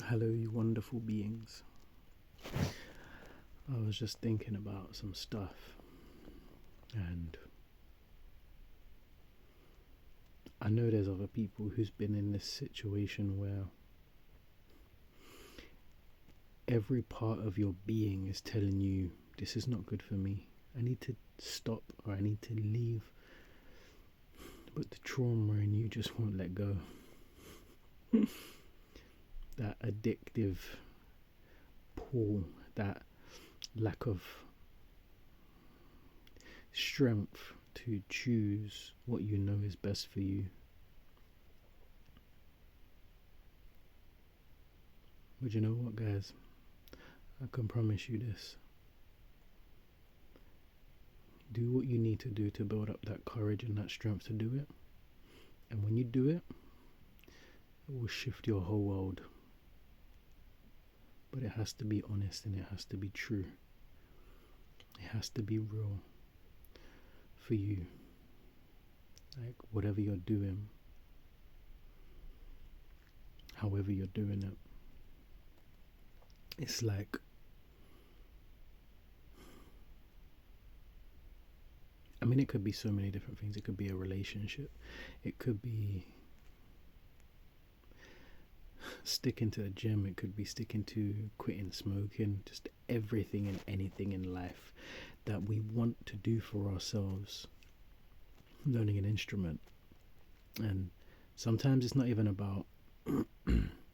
Hello, you wonderful beings. I was just thinking about some stuff, and I know there's other people who's been in this situation where every part of your being is telling you, this is not good for me. I need to stop, or I need to leave. But the trauma in you just won't let go. That addictive pull, that lack of strength to choose what you know is best for you. But you know what, guys? I can promise you this. Do what you need to do to build up that courage and that strength to do it. And when you do it, it will shift your whole world. But it has to be honest and it has to be true. It has to be real for you. Like whatever you're doing, however you're doing it, it's like it could be so many different things. It could be a relationship. It could be sticking to the gym. It could be sticking to quitting smoking. Just everything and anything in life that we want to do for ourselves. Learning an instrument. And sometimes it's not even about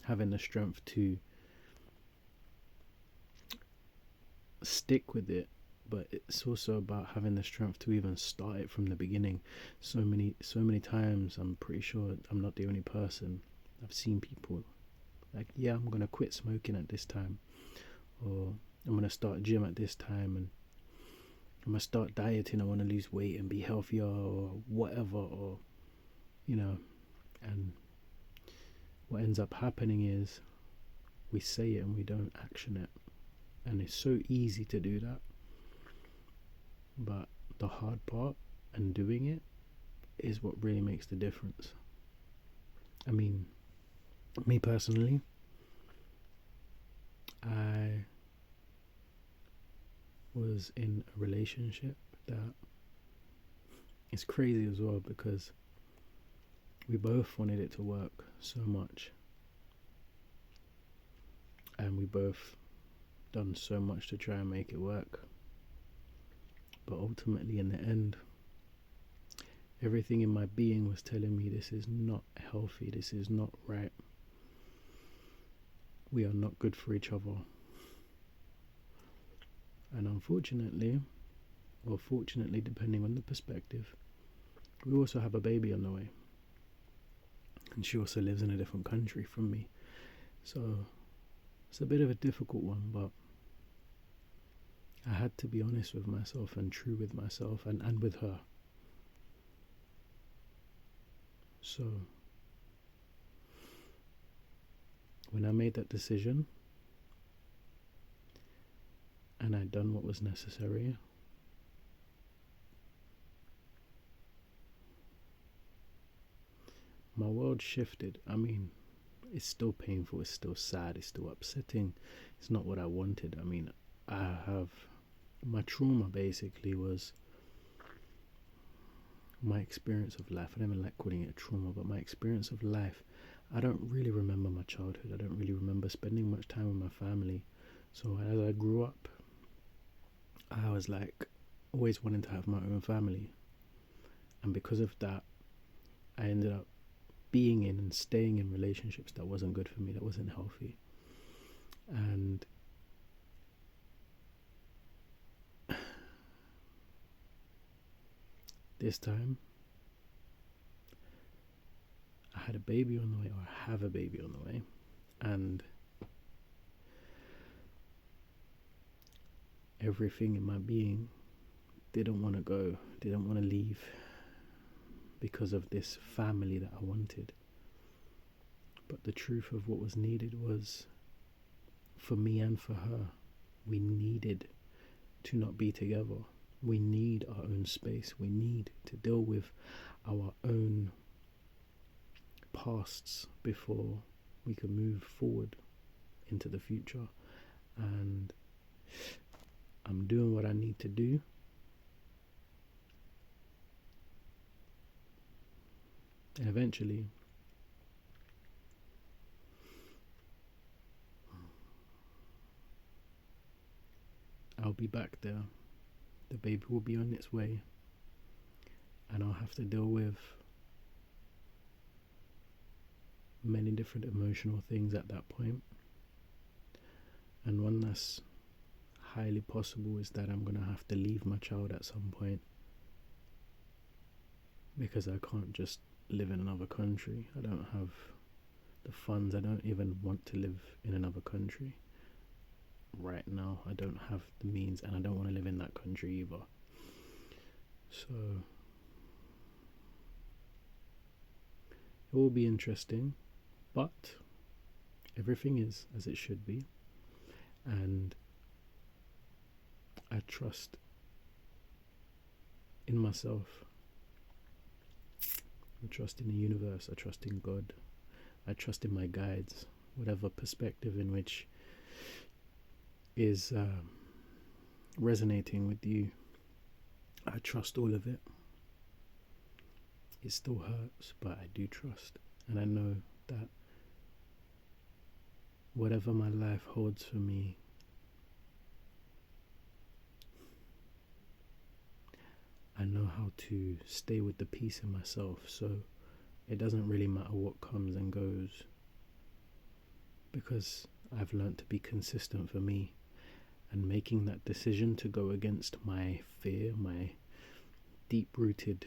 having the strength to stick with it, but it's also about having the strength to even start it from the beginning. So many times, I'm pretty sure I'm not the only person. I've seen people like, yeah, I'm gonna quit smoking at this time, or I'm gonna start gym at this time, and I'm gonna start dieting. I want to lose weight and be healthier, or whatever, or and what ends up happening is we say it and we don't action it. And it's so easy to do that, but the hard part and doing it is what really makes the difference. Me personally, I was in a relationship that is crazy as well, because we both wanted it to work so much, and we both done so much to try and make it work. But ultimately, in the end, everything in my being was telling me this is not healthy, this is not right. We are not good for each other. And unfortunately, or fortunately, depending on the perspective, we also have a baby on the way. And she also lives in a different country from me. So it's a bit of a difficult one, but I had to be honest with myself and true with myself and with her. So when I made that decision and I'd done what was necessary, my world shifted. It's still painful, it's still sad, it's still upsetting. It's not what I wanted. My trauma basically was my experience of life. I don't even like calling it trauma, but my experience of life. I don't really remember my childhood. I don't really remember spending much time with my family. So as I grew up, I was like always wanting to have my own family. And because of that, I ended up being in and staying in relationships that wasn't good for me, that wasn't healthy. And this time, I had a baby on the way, or I have a baby on the way, and everything in my being didn't want to go, didn't want to leave, because of this family that I wanted. But the truth of what was needed was, for me and for her, we needed to not be together. We need our own space. We need to deal with our own pasts before we can move forward. into the future, and I'm doing what I need to do. And eventually, I'll be back there. The baby will be on its way, and I'll have to deal with many different emotional things at that point. And one that's highly possible is that I'm going to have to leave my child at some point, because I can't just live in another country. I don't have the funds. I don't even want to live in another country right now. I don't have the means, and I don't want to live in that country either. So it will be interesting, but everything is as it should be, and I trust in myself. I trust in the universe. I trust in God. I trust in my guides, whatever perspective in which is resonating with you. I trust all of it. It still hurts, but I do trust, and I know that whatever my life holds for me, I know how to stay with the peace in myself, so it doesn't really matter what comes and goes, because I've learned to be consistent for me, and making that decision to go against my fear, my deep-rooted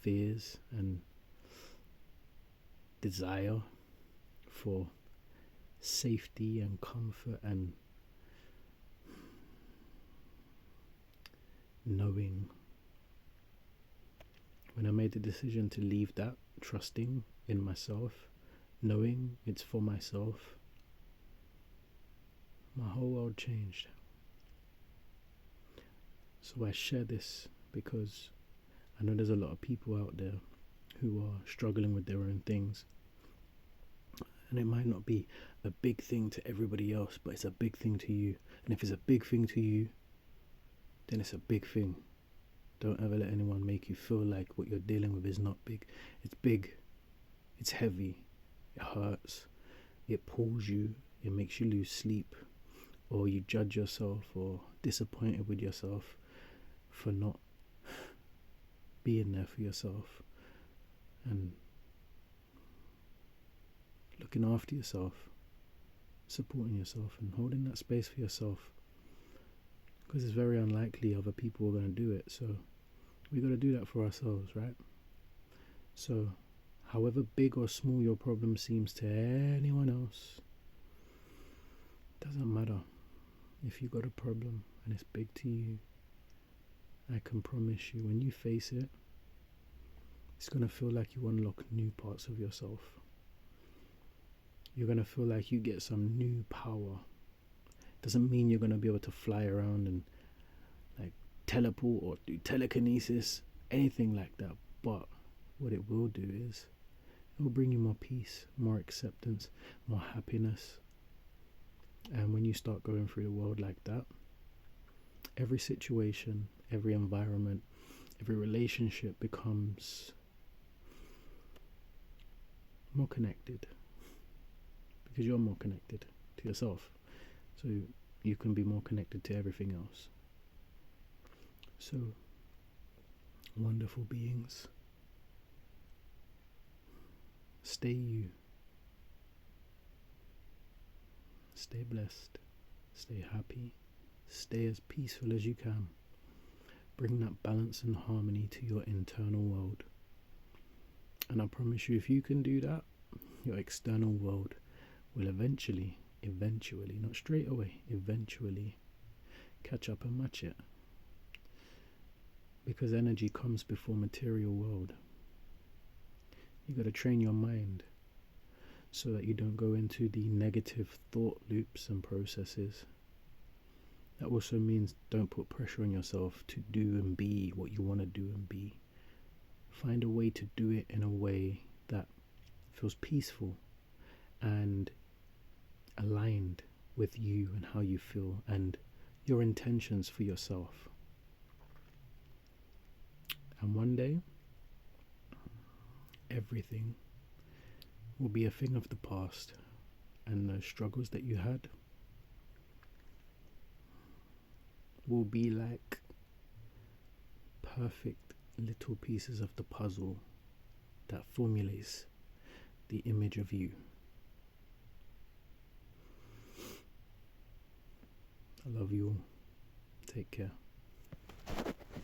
fears and desire for safety and comfort and knowing. When I made the decision to leave that, trusting in myself, knowing it's for myself, my whole world changed. So I share this because I know there's a lot of people out there who are struggling with their own things, and it might not be a big thing to everybody else, but it's a big thing to you. And if it's a big thing to you, then it's a big thing. Don't ever let anyone make you feel like what you're dealing with is not big. It's big. It's heavy. It hurts. It pulls you. It makes you lose sleep, or you judge yourself or disappointed with yourself for not being there for yourself and looking after yourself, supporting yourself and holding that space for yourself, because it's very unlikely other people are going to do it. So we got to do that for ourselves, right? So however big or small your problem seems to anyone else, doesn't matter. If you got a problem and it's big to you, I can promise you, when you face it, it's going to feel like you unlock new parts of yourself. You're going to feel like you get some new power. Doesn't mean you're going to be able to fly around and like teleport or do telekinesis, anything like that. But what it will do is it will bring you more peace, more acceptance, more happiness. And when you start going through the world like that, every situation, every environment, every relationship becomes more connected, because you're more connected to yourself. So you can be more connected to everything else. So, wonderful beings, stay you. Stay blessed. Stay happy. Stay as peaceful as you can. Bring that balance and harmony to your internal world. And I promise you, if you can do that, your external world will eventually, not straight away, eventually catch up and match it. Because energy comes before material world. You got to train your mind so that you don't go into the negative thought loops and processes. That also means don't put pressure on yourself to do and be what you want to do and be. Find a way to do it in a way that feels peaceful and aligned with you and how you feel and your intentions for yourself. And one day, everything will be a thing of the past, and the struggles that you had will be like perfect little pieces of the puzzle that formulates the image of you. I love you all. Take care.